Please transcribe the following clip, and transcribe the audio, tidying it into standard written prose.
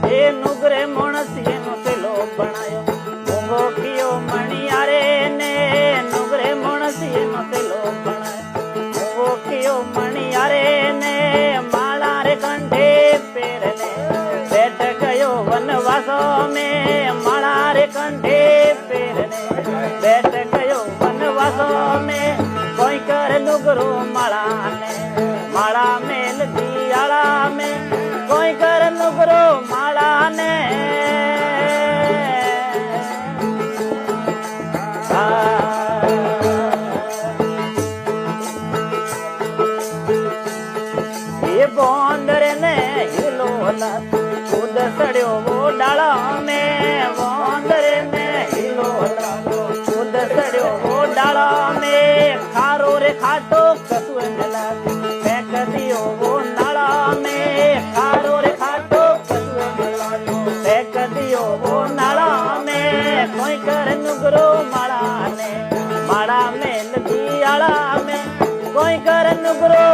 એ નુગરે મોણસી નો તેલો બનાયો મોંઘો કિયો મણિયારે ને નુગરે મોણસી નો તેલો બનાયો મોંઘો કિયો મણિયારે ને માળા રે કંઠે પહેરને બેઠ ગયો વનવાસો में माला रे कंठे પહેરને બેઠ ગયો વનવાસો में કોઈ કરે નુગરો માળા ને માળા મેલ દિયાળા में કોઈ કરે નુગરો માળા ને એ બોંદરે ને હિલો ખુદ સડ્યો વો ડાળા में બોંદરે ને હિલો ખુદ સડ્યો વો ડાળા में ખારો રે ખાટો કસુએ મેલા ફેંક દિયો વો નાળા में ખારો રે ખાટો કસુએ મેલા ફેંક દિયો વો નાળા में કોઈ કરે નુગરો માળા ને માળા મેલ દિયાળા में કોઈ કરે નુગરો